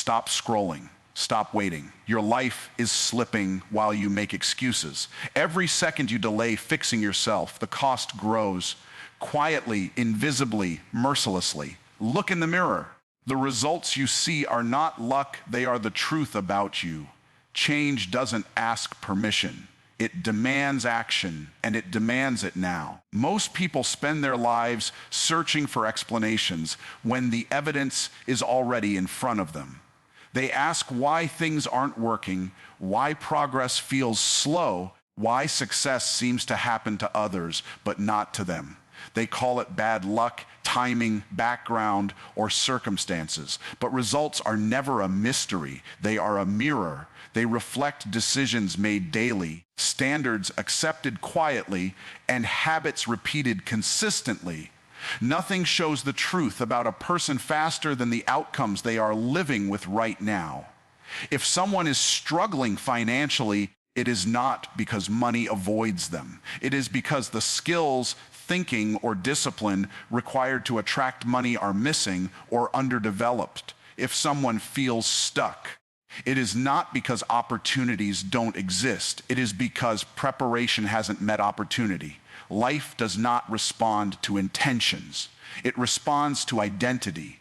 stop scrolling. Stop waiting. Your life is slipping while you make excuses. Every second you delay fixing yourself, the cost grows. Quietly, invisibly, mercilessly. Look in the mirror. The results you see are not luck, they are the truth about you. Change doesn't ask permission. It demands action, and it demands it now. Most people spend their lives searching for explanations when the evidence is already in front of them. They ask why things aren't working, why progress feels slow, why success seems to happen to others, but not to them. They call it bad luck, timing, background, or circumstances. But results are never a mystery. They are a mirror. They reflect decisions made daily, standards accepted quietly, and habits repeated consistently. Nothing shows the truth about a person faster than the outcomes they are living with right now. If someone is struggling financially, it is not because money avoids them. It is because the skills, thinking, or discipline required to attract money are missing or underdeveloped. If someone feels stuck, it is not because opportunities don't exist. It is because preparation hasn't met opportunity. Life does not respond to intentions. It responds to identity.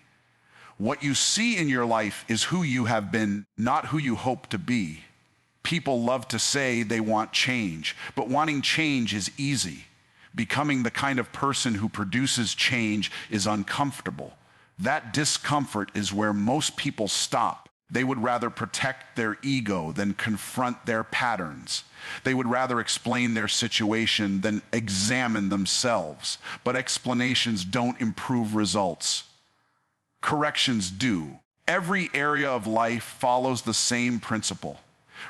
What you see in your life is who you have been, not who you hope to be. People love to say they want change, but wanting change is easy. Becoming the kind of person who produces change is uncomfortable. That discomfort is where most people stop. They would rather protect their ego than confront their patterns. They would rather explain their situation than examine themselves. But explanations don't improve results. Corrections do. Every area of life follows the same principle.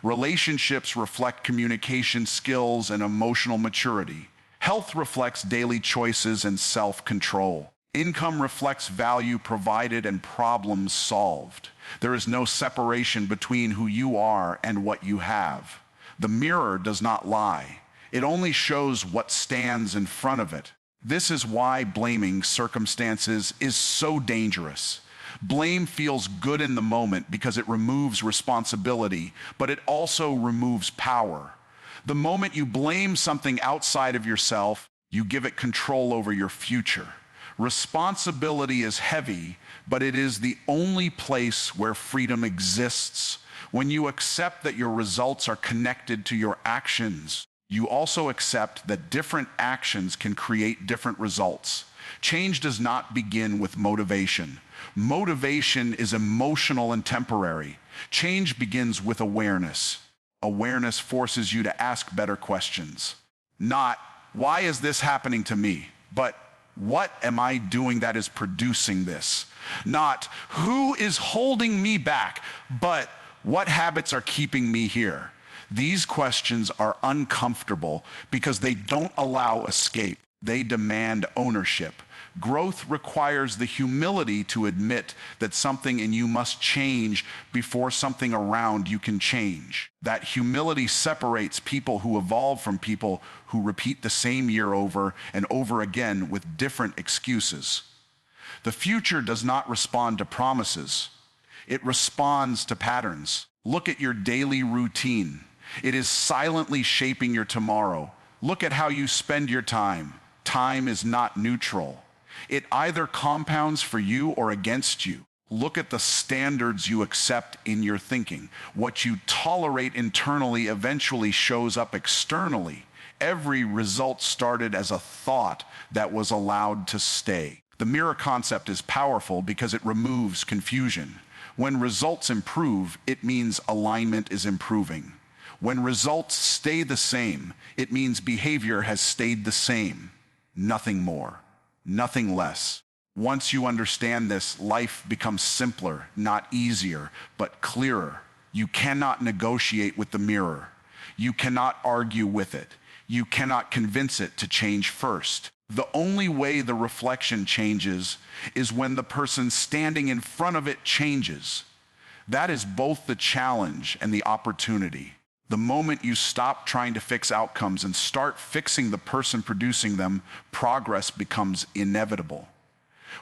Relationships reflect communication skills and emotional maturity. Health reflects daily choices and self-control. Income reflects value provided and problems solved. There is no separation between who you are and what you have. The mirror does not lie. It only shows what stands in front of it. This is why blaming circumstances is so dangerous. Blame feels good in the moment because it removes responsibility, but it also removes power. The moment you blame something outside of yourself, you give it control over your future. Responsibility is heavy, but it is the only place where freedom exists. When you accept that your results are connected to your actions, you also accept that different actions can create different results. Change does not begin with motivation. Motivation is emotional and temporary. Change begins with awareness. Awareness forces you to ask better questions. Not, why is this happening to me? But, what am I doing that is producing this? Not, who is holding me back? But, what habits are keeping me here? These questions are uncomfortable because they don't allow escape. They demand ownership. Growth requires the humility to admit that something in you must change before something around you can change. That humility separates people who evolve from people who repeat the same year over and over again with different excuses. The future does not respond to promises. It responds to patterns. Look at your daily routine. It is silently shaping your tomorrow. Look at how you spend your time. Time is not neutral. It either compounds for you or against you. Look at the standards you accept in your thinking. What you tolerate internally eventually shows up externally. Every result started as a thought that was allowed to stay. The mirror concept is powerful because it removes confusion. When results improve, it means alignment is improving. When results stay the same, it means behavior has stayed the same. Nothing more. Nothing less. Once you understand this, life becomes simpler, not easier, but clearer. You cannot negotiate with the mirror. You cannot argue with it. You cannot convince it to change first. The only way the reflection changes is when the person standing in front of it changes. That is both the challenge and the opportunity. The moment you stop trying to fix outcomes and start fixing the person producing them, progress becomes inevitable.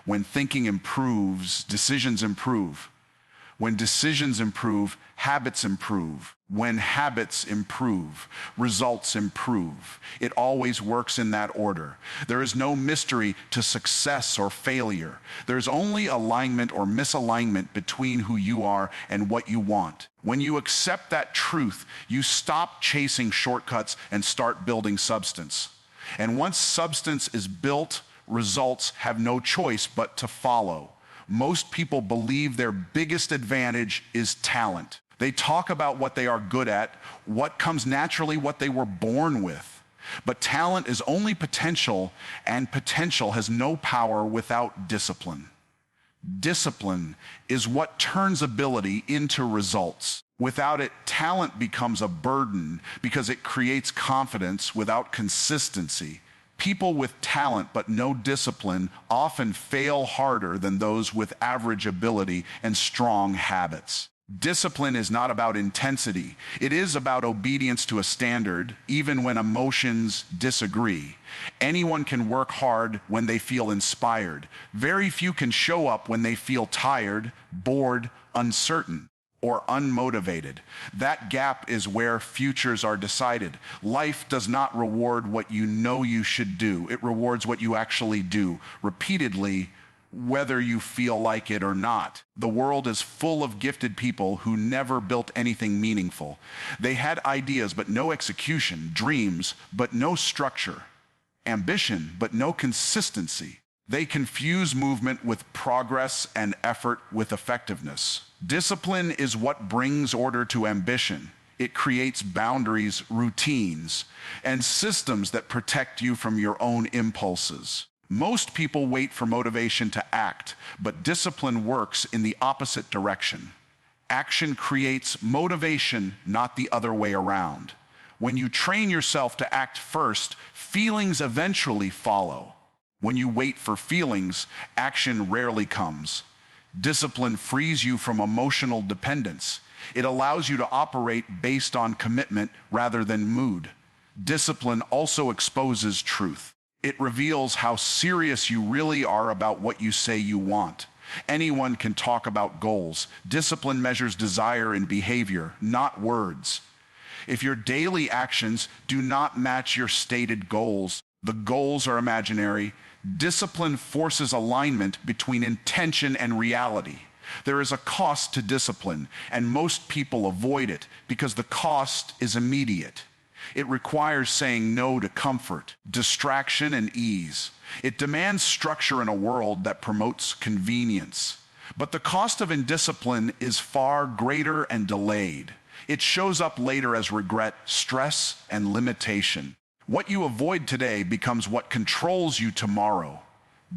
When thinking improves, decisions improve. When decisions improve, habits improve. When habits improve, results improve. It always works in that order. There is no mystery to success or failure. There's only alignment or misalignment between who you are and what you want. When you accept that truth, you stop chasing shortcuts and start building substance. And once substance is built, results have no choice but to follow. Most people believe their biggest advantage is talent. They talk about what they are good at, what comes naturally, what they were born with. But talent is only potential, and potential has no power without discipline. Discipline is what turns ability into results. Without it, talent becomes a burden because it creates confidence without consistency. People with talent but no discipline often fail harder than those with average ability and strong habits. Discipline is not about intensity. It is about obedience to a standard, even when emotions disagree. Anyone can work hard when they feel inspired. Very few can show up when they feel tired, bored, uncertain, or unmotivated. That gap is where futures are decided. Life does not reward what you know you should do. It rewards what you actually do, repeatedly, whether you feel like it or not. The world is full of gifted people who never built anything meaningful. They had ideas but no execution, dreams but no structure, ambition but no consistency. They confuse movement with progress and effort with effectiveness. Discipline is what brings order to ambition. It creates boundaries, routines, and systems that protect you from your own impulses. Most people wait for motivation to act, but discipline works in the opposite direction. Action creates motivation, not the other way around. When you train yourself to act first, feelings eventually follow. When you wait for feelings, action rarely comes. Discipline frees you from emotional dependence. It allows you to operate based on commitment rather than mood. Discipline also exposes truth. It reveals how serious you really are about what you say you want. Anyone can talk about goals. Discipline measures desire in behavior, not words. If your daily actions do not match your stated goals, the goals are imaginary. Discipline forces alignment between intention and reality. There is a cost to discipline, and most people avoid it because the cost is immediate. It requires saying no to comfort, distraction, and ease. It demands structure in a world that promotes convenience. But the cost of indiscipline is far greater and delayed. It shows up later as regret, stress, and limitation. What you avoid today becomes what controls you tomorrow.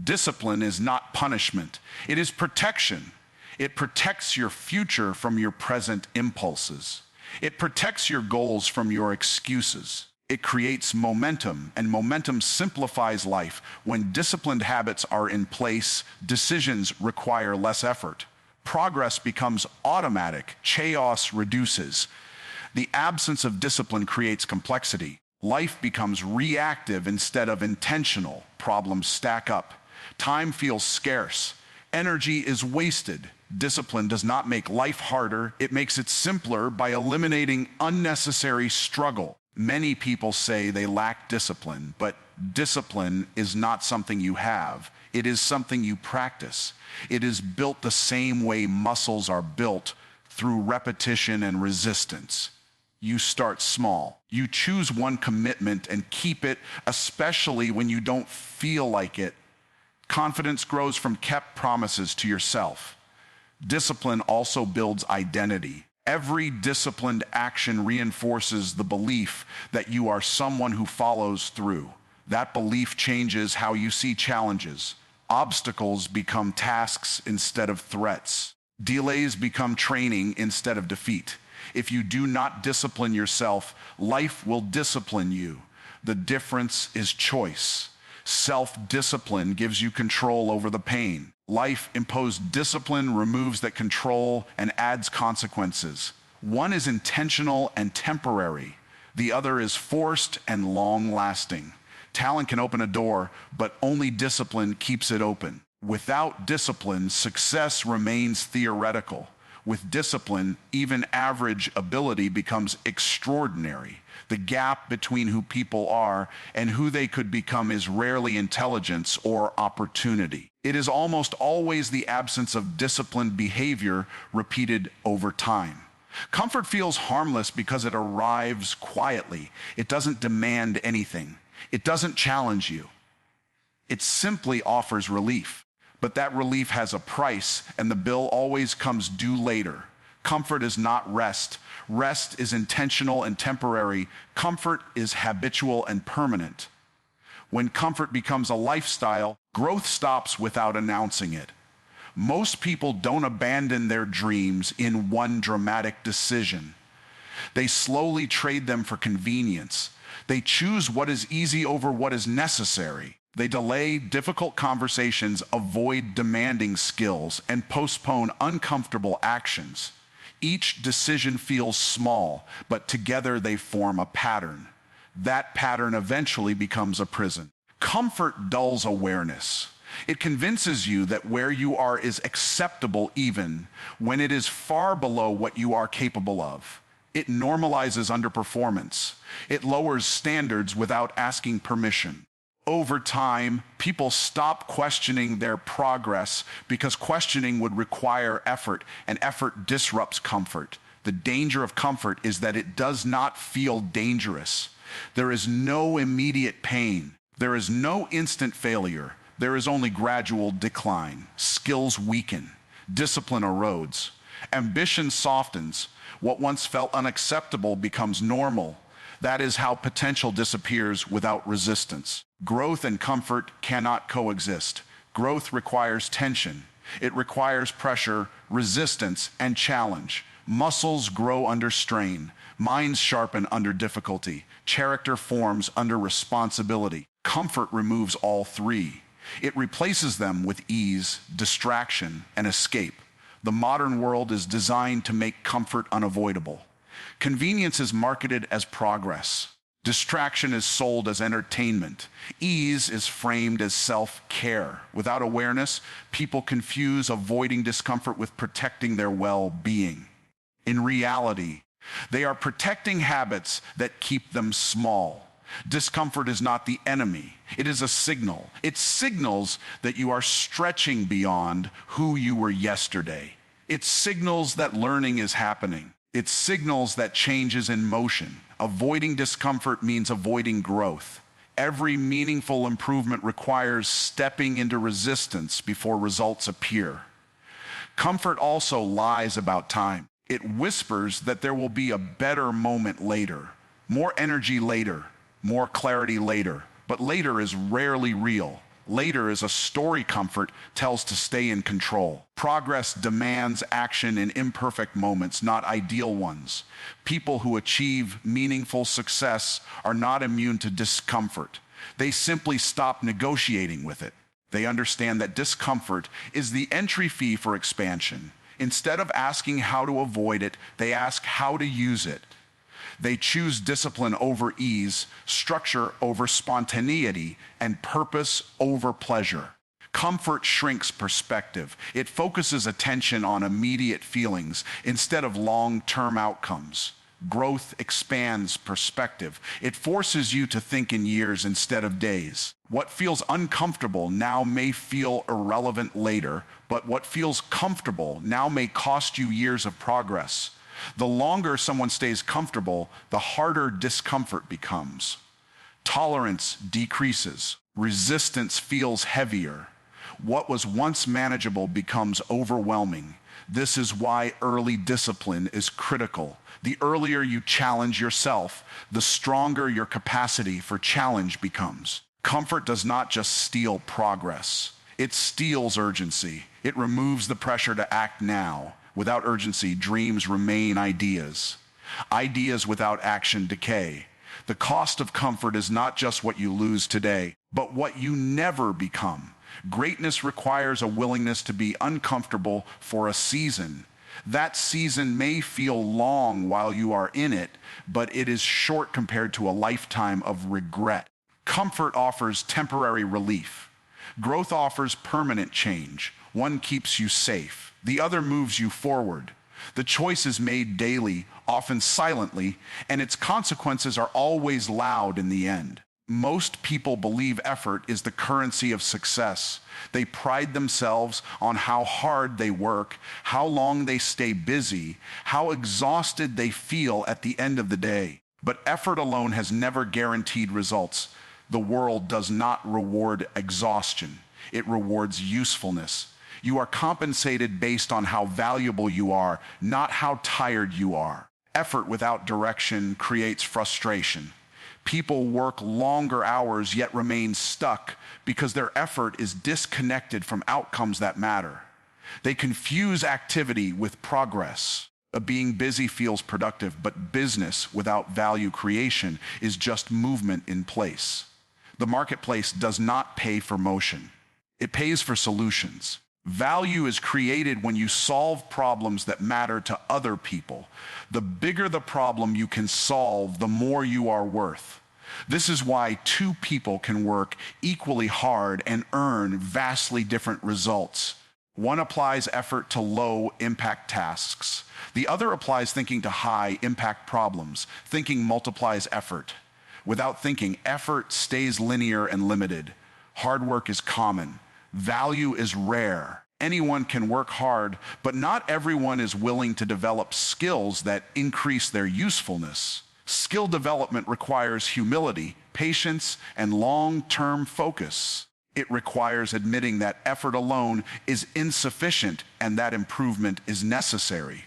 Discipline is not punishment. It is protection. It protects your future from your present impulses. It protects your goals from your excuses. It creates momentum, and momentum simplifies life. When disciplined habits are in place, decisions require less effort. Progress becomes automatic. Chaos reduces. The absence of discipline creates complexity. Life becomes reactive instead of intentional. Problems stack up. Time feels scarce. Energy is wasted. Discipline does not make life harder. It makes it simpler by eliminating unnecessary struggle. Many people say they lack discipline, but discipline is not something you have. It is something you practice. It is built the same way muscles are built, through repetition and resistance. You start small. You choose one commitment and keep it, especially when you don't feel like it. Confidence grows from kept promises to yourself. Discipline also builds identity. Every disciplined action reinforces the belief that you are someone who follows through. That belief changes how you see challenges. Obstacles become tasks instead of threats. Delays become training instead of defeat. If you do not discipline yourself, life will discipline you. The difference is choice. Self-discipline gives you control over the pain. Life-imposed discipline removes that control and adds consequences. One is intentional and temporary. The other is forced and long-lasting. Talent can open a door, but only discipline keeps it open. Without discipline, success remains theoretical. With discipline, even average ability becomes extraordinary. The gap between who people are and who they could become is rarely intelligence or opportunity. It is almost always the absence of disciplined behavior repeated over time. Comfort feels harmless because it arrives quietly. It doesn't demand anything. It doesn't challenge you. It simply offers relief. But that relief has a price, and the bill always comes due later. Comfort is not rest. Rest is intentional and temporary. Comfort is habitual and permanent. When comfort becomes a lifestyle, growth stops without announcing it. Most people don't abandon their dreams in one dramatic decision. They slowly trade them for convenience. They choose what is easy over what is necessary. They delay difficult conversations, avoid demanding skills, and postpone uncomfortable actions. Each decision feels small, but together they form a pattern. That pattern eventually becomes a prison. Comfort dulls awareness. It convinces you that where you are is acceptable even when it is far below what you are capable of. It normalizes underperformance. It lowers standards without asking permission. Over time, people stop questioning their progress because questioning would require effort, and effort disrupts comfort. The danger of comfort is that it does not feel dangerous. There is no immediate pain. There is no instant failure. There is only gradual decline. Skills weaken. Discipline erodes. Ambition softens. What once felt unacceptable becomes normal. That is how potential disappears without resistance. Growth and comfort cannot coexist. Growth requires tension. It requires pressure, resistance, and challenge. Muscles grow under strain. Minds sharpen under difficulty. Character forms under responsibility. Comfort removes all three. It replaces them with ease, distraction, and escape. The modern world is designed to make comfort unavoidable. Convenience is marketed as progress. Distraction is sold as entertainment. Ease is framed as self-care. Without awareness, people confuse avoiding discomfort with protecting their well-being. In reality, they are protecting habits that keep them small. Discomfort is not the enemy. It is a signal. It signals that you are stretching beyond who you were yesterday. It signals that learning is happening. It signals that change is in motion. Avoiding discomfort means avoiding growth. Every meaningful improvement requires stepping into resistance before results appear. Comfort also lies about time. It whispers that there will be a better moment later, more energy later, more clarity later. But later is rarely real. Later is a story comfort tells to stay in control. Progress demands action in imperfect moments, not ideal ones. People who achieve meaningful success are not immune to discomfort. They simply stop negotiating with it. They understand that discomfort is the entry fee for expansion. Instead of asking how to avoid it, they ask how to use it. They choose discipline over ease, structure over spontaneity, and purpose over pleasure. Comfort shrinks perspective. It focuses attention on immediate feelings instead of long-term outcomes. Growth expands perspective. It forces you to think in years instead of days. What feels uncomfortable now may feel irrelevant later, but what feels comfortable now may cost you years of progress. The longer someone stays comfortable, the harder discomfort becomes. Tolerance decreases. Resistance feels heavier. What was once manageable becomes overwhelming. This is why early discipline is critical. The earlier you challenge yourself, the stronger your capacity for challenge becomes. Comfort does not just steal progress. It steals urgency. It removes the pressure to act now. Without urgency, dreams remain ideas. Ideas without action decay. The cost of comfort is not just what you lose today, but what you never become. Greatness requires a willingness to be uncomfortable for a season. That season may feel long while you are in it, but it is short compared to a lifetime of regret. Comfort offers temporary relief. Growth offers permanent change. One keeps you safe. The other moves you forward. The choice is made daily, often silently, and its consequences are always loud in the end. Most people believe effort is the currency of success. They pride themselves on how hard they work, how long they stay busy, how exhausted they feel at the end of the day. But effort alone has never guaranteed results. The world does not reward exhaustion. It rewards usefulness. You are compensated based on how valuable you are, not how tired you are. Effort without direction creates frustration. People work longer hours yet remain stuck because their effort is disconnected from outcomes that matter. They confuse activity with progress. Being busy feels productive, but business without value creation is just movement in place. The marketplace does not pay for motion. It pays for solutions. Value is created when you solve problems that matter to other people. The bigger the problem you can solve, the more you are worth. This is why two people can work equally hard and earn vastly different results. One applies effort to low-impact tasks. The other applies thinking to high-impact problems. Thinking multiplies effort. Without thinking, effort stays linear and limited. Hard work is common. Value is rare. Anyone can work hard, but not everyone is willing to develop skills that increase their usefulness. Skill development requires humility, patience, and long-term focus. It requires admitting that effort alone is insufficient and that improvement is necessary.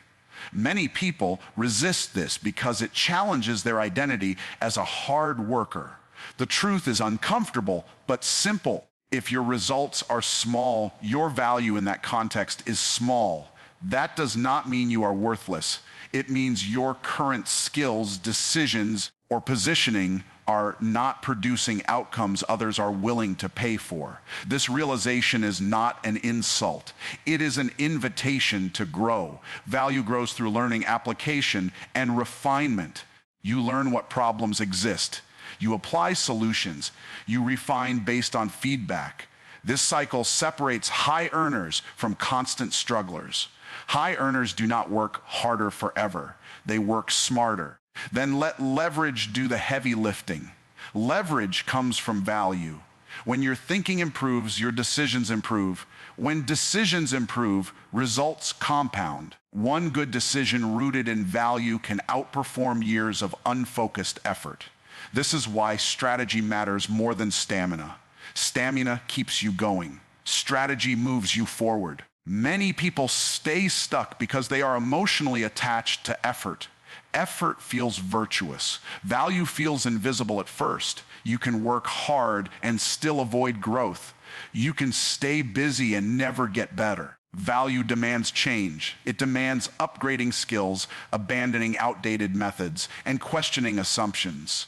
Many people resist this because it challenges their identity as a hard worker. The truth is uncomfortable, but simple. If your results are small, your value in that context is small. That does not mean you are worthless. It means your current skills, decisions, or positioning are not producing outcomes others are willing to pay for. This realization is not an insult. It is an invitation to grow. Value grows through learning, application, and refinement. You learn what problems exist. You apply solutions. You refine based on feedback. This cycle separates high earners from constant strugglers. High earners do not work harder forever. They work smarter. Then let leverage do the heavy lifting. Leverage comes from value. When your thinking improves, your decisions improve. When decisions improve, results compound. One good decision rooted in value can outperform years of unfocused effort. This is why strategy matters more than stamina. Stamina keeps you going. Strategy moves you forward. Many people stay stuck because they are emotionally attached to effort. Effort feels virtuous. Value feels invisible at first. You can work hard and still avoid growth. You can stay busy and never get better. Value demands change. It demands upgrading skills, abandoning outdated methods, and questioning assumptions.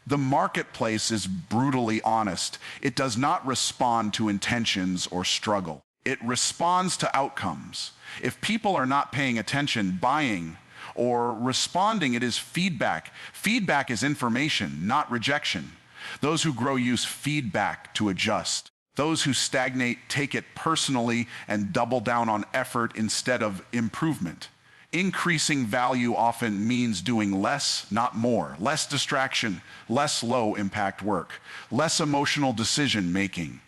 The marketplace is brutally honest. It does not respond to intentions or struggle. It responds to outcomes. If people are not paying attention, buying, or responding, it is feedback. Feedback is information, not rejection. Those who grow use feedback to adjust. Those who stagnate take it personally and double down on effort instead of improvement. Increasing value often means doing less, not more. Less distraction, less low-impact work, less emotional decision-making,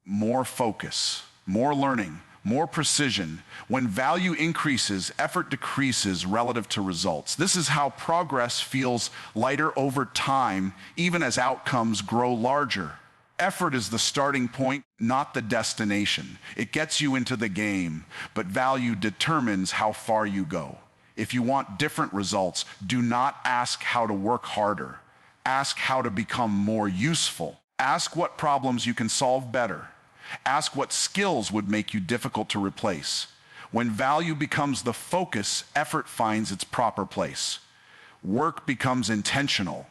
more focus, more learning, more precision. When value increases, effort decreases relative to results. This is how progress feels lighter over time, even as outcomes grow larger. Effort is the starting point, not the destination. It gets you into the game, but value determines how far you go. If you want different results, do not ask how to work harder. Ask how to become more useful. Ask what problems you can solve better. Ask what skills would make you difficult to replace. When value becomes the focus, effort finds its proper place. Work becomes intentional.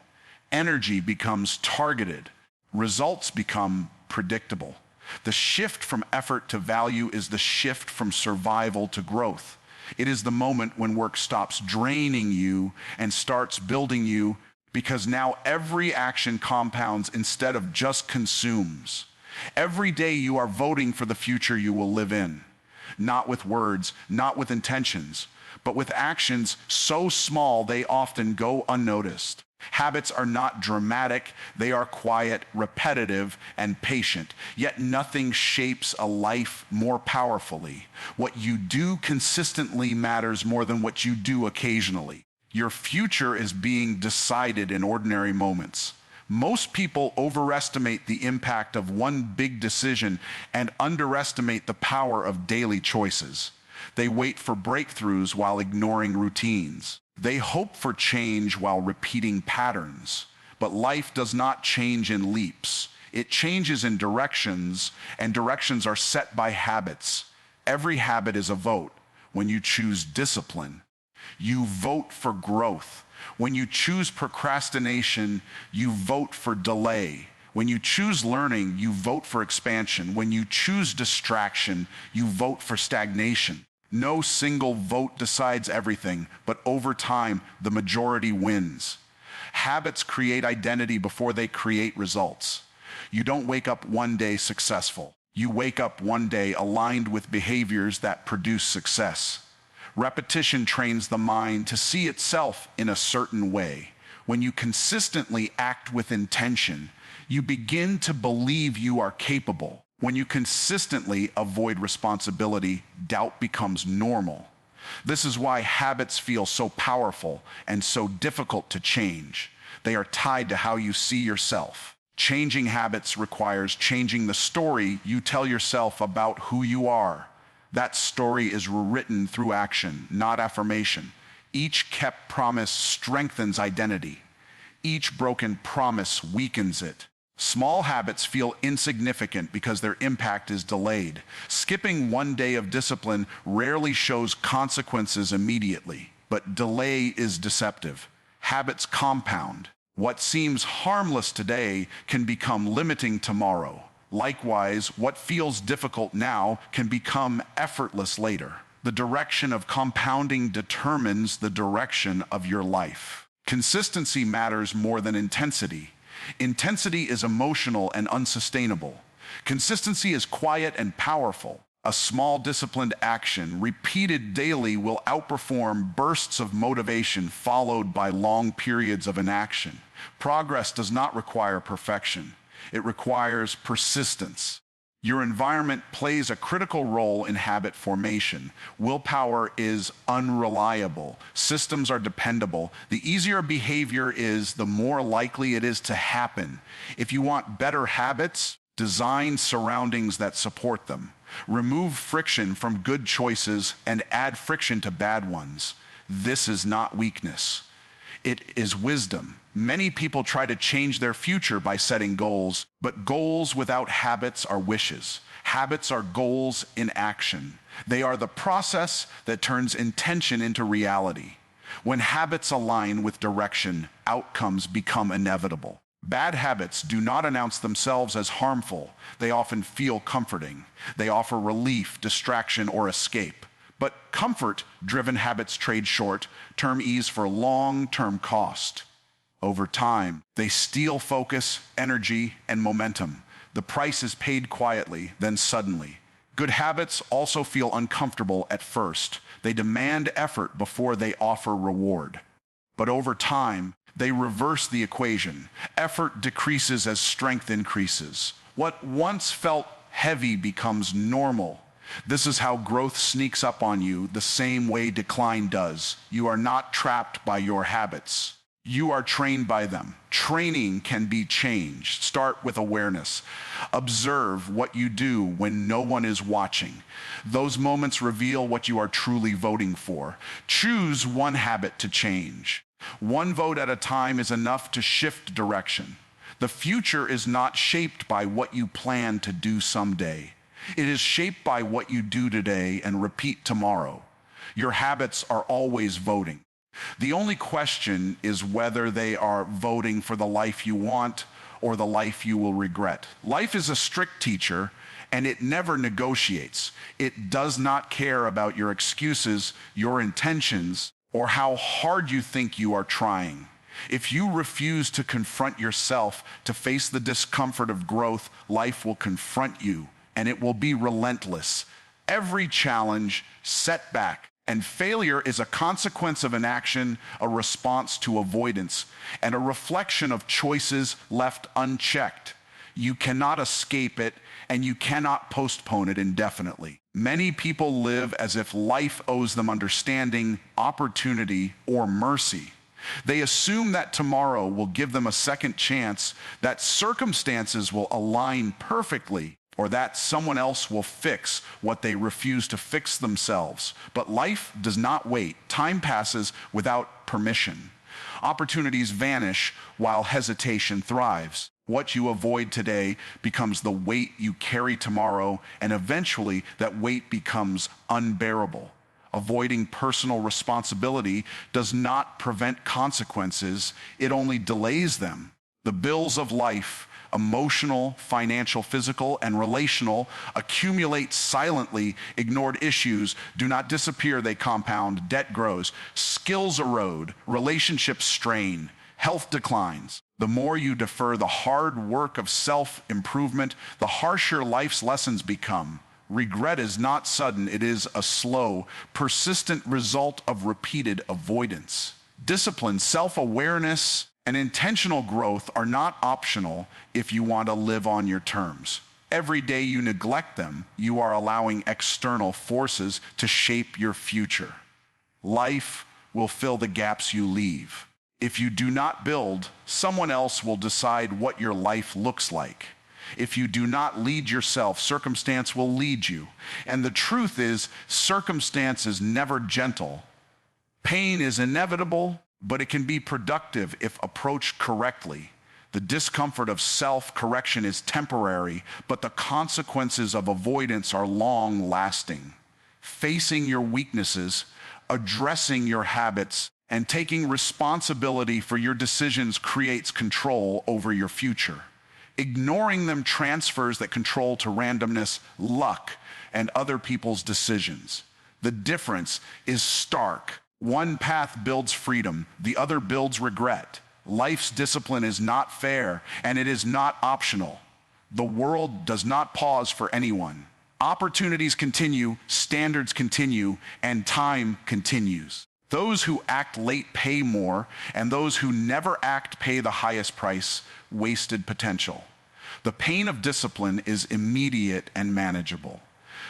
Energy becomes targeted. Results become predictable. The shift from effort to value is the shift from survival to growth. It is the moment when work stops draining you and starts building you, because now every action compounds instead of just consumes. Every day you are voting for the future you will live in, not with words, not with intentions, but with actions so small they often go unnoticed. Habits are not dramatic, they are quiet, repetitive, and patient. Yet nothing shapes a life more powerfully. What you do consistently matters more than what you do occasionally. Your future is being decided in ordinary moments. Most people overestimate the impact of one big decision and underestimate the power of daily choices. They wait for breakthroughs while ignoring routines. They hope for change while repeating patterns. But life does not change in leaps. It changes in directions, and directions are set by habits. Every habit is a vote. When you choose discipline, you vote for growth. When you choose procrastination, you vote for delay. When you choose learning, you vote for expansion. When you choose distraction, you vote for stagnation. No single vote decides everything, but over time, the majority wins. Habits create identity before they create results. You don't wake up one day successful. You wake up one day aligned with behaviors that produce success. Repetition trains the mind to see itself in a certain way. When you consistently act with intention, you begin to believe you are capable. When you consistently avoid responsibility, doubt becomes normal. This is why habits feel so powerful and so difficult to change. They are tied to how you see yourself. Changing habits requires changing the story you tell yourself about who you are. That story is written through action, not affirmation. Each kept promise strengthens identity. Each broken promise weakens it. Small habits feel insignificant because their impact is delayed. Skipping one day of discipline rarely shows consequences immediately, but delay is deceptive. Habits compound. What seems harmless today can become limiting tomorrow. Likewise, what feels difficult now can become effortless later. The direction of compounding determines the direction of your life. Consistency matters more than intensity. Intensity is emotional and unsustainable. Consistency is quiet and powerful. A small disciplined action, repeated daily, will outperform bursts of motivation followed by long periods of inaction. Progress does not require perfection. It requires persistence. Your environment plays a critical role in habit formation. Willpower is unreliable. Systems are dependable. The easier behavior is, the more likely it is to happen. If you want better habits, design surroundings that support them. Remove friction from good choices and add friction to bad ones. This is not weakness. It is wisdom. Many people try to change their future by setting goals, but goals without habits are wishes. Habits are goals in action. They are the process that turns intention into reality. When habits align with direction, outcomes become inevitable. Bad habits do not announce themselves as harmful. They often feel comforting. They offer relief, distraction, or escape. But comfort-driven habits trade short-term ease for long-term cost. Over time, they steal focus, energy, and momentum. The price is paid quietly, then suddenly. Good habits also feel uncomfortable at first. They demand effort before they offer reward. But over time, they reverse the equation. Effort decreases as strength increases. What once felt heavy becomes normal. This is how growth sneaks up on you the same way decline does. You are not trapped by your habits. You are trained by them. Training can be changed. Start with awareness. Observe what you do when no one is watching. Those moments reveal what you are truly voting for. Choose one habit to change. One vote at a time is enough to shift direction. The future is not shaped by what you plan to do someday. It is shaped by what you do today and repeat tomorrow. Your habits are always voting. The only question is whether they are voting for the life you want or the life you will regret. Life is a strict teacher, and it never negotiates. It does not care about your excuses, your intentions, or how hard you think you are trying. If you refuse to confront yourself, to face the discomfort of growth, life will confront you, and it will be relentless. Every challenge, setback, And failure is a consequence of inaction, a response to avoidance, and a reflection of choices left unchecked. You cannot escape it, and you cannot postpone it indefinitely. Many people live as if life owes them understanding, opportunity, or mercy. They assume that tomorrow will give them a second chance, that circumstances will align perfectly, or that someone else will fix what they refuse to fix themselves. But life does not wait. Time passes without permission. Opportunities vanish while hesitation thrives. What you avoid today becomes the weight you carry tomorrow, and eventually that weight becomes unbearable. Avoiding personal responsibility does not prevent consequences, it only delays them. The bills of life, emotional, financial, physical, and relational, accumulate silently. Ignored issues do not disappear, they compound. Debt grows, skills erode, relationships strain, health declines. The more you defer the hard work of self-improvement, the harsher life's lessons become. Regret is not sudden, it is a slow, persistent result of repeated avoidance. Discipline, self-awareness, and intentional growth are not optional if you want to live on your terms. Every day you neglect them, you are allowing external forces to shape your future. Life will fill the gaps you leave. If you do not build, someone else will decide what your life looks like. If you do not lead yourself, circumstance will lead you. And the truth is, circumstance is never gentle. Pain is inevitable, but it can be productive if approached correctly. The discomfort of self-correction is temporary, but the consequences of avoidance are long-lasting. Facing your weaknesses, addressing your habits, and taking responsibility for your decisions creates control over your future. Ignoring them transfers that control to randomness, luck, and other people's decisions. The difference is stark. One path builds freedom, the other builds regret. Life's discipline is not fair, and it is not optional. The world does not pause for anyone. Opportunities continue, standards continue, and time continues. Those who act late pay more, and those who never act pay the highest price, wasted potential. The pain of discipline is immediate and manageable.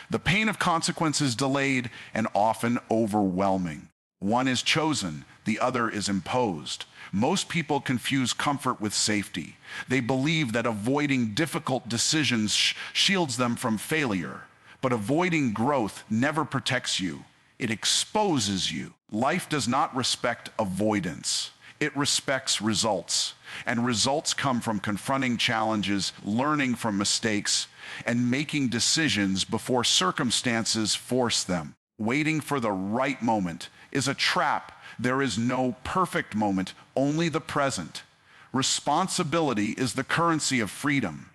The pain of consequence is delayed and often overwhelming. One is chosen, the other is imposed. Most people confuse comfort with safety. They believe that avoiding difficult decisions shields them from failure. But avoiding growth never protects you. It exposes you. Life does not respect avoidance. It respects results. And results come from confronting challenges, learning from mistakes, and making decisions before circumstances force them. Waiting for the right moment is a trap. There is no perfect moment, only the present. Responsibility is the currency of freedom.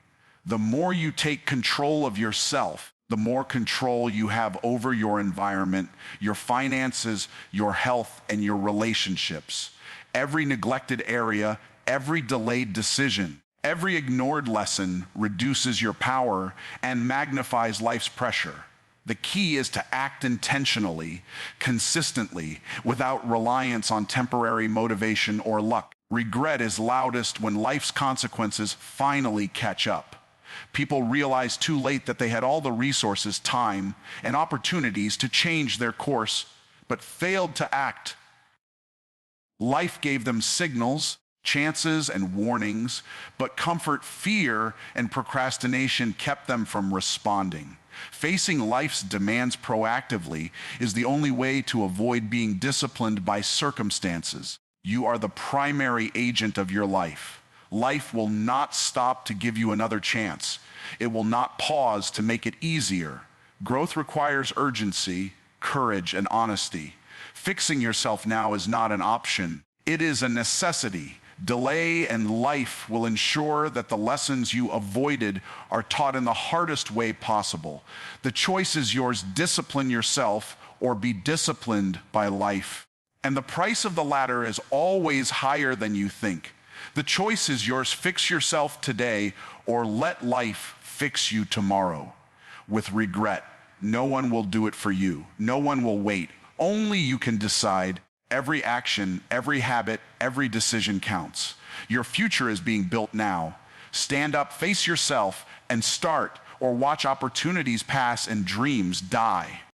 The more you take control of yourself, the more control you have over your environment, your finances, your health, and your relationships. Every neglected area, every delayed decision, every ignored lesson reduces your power and magnifies life's pressure. The key is to act intentionally, consistently, without reliance on temporary motivation or luck. Regret is loudest when life's consequences finally catch up. People realize too late that they had all the resources, time, and opportunities to change their course, but failed to act. Life gave them signals, chances, and warnings, but comfort, fear, and procrastination kept them from responding. Facing life's demands proactively is the only way to avoid being disciplined by circumstances. You are the primary agent of your life. Life will not stop to give you another chance. It will not pause to make it easier. Growth requires urgency, courage, and honesty. Fixing yourself now is not an option. It is a necessity. Delay and life will ensure that the lessons you avoided are taught in the hardest way possible. The choice is yours: discipline yourself or be disciplined by life. And the price of the latter is always higher than you think. The choice is yours: fix yourself today or let life fix you tomorrow. With regret, no one will do it for you. No one will wait. Only you can decide. Every action, every habit, every decision counts. Your future is being built now. Stand up, face yourself, and start, or watch opportunities pass and dreams die.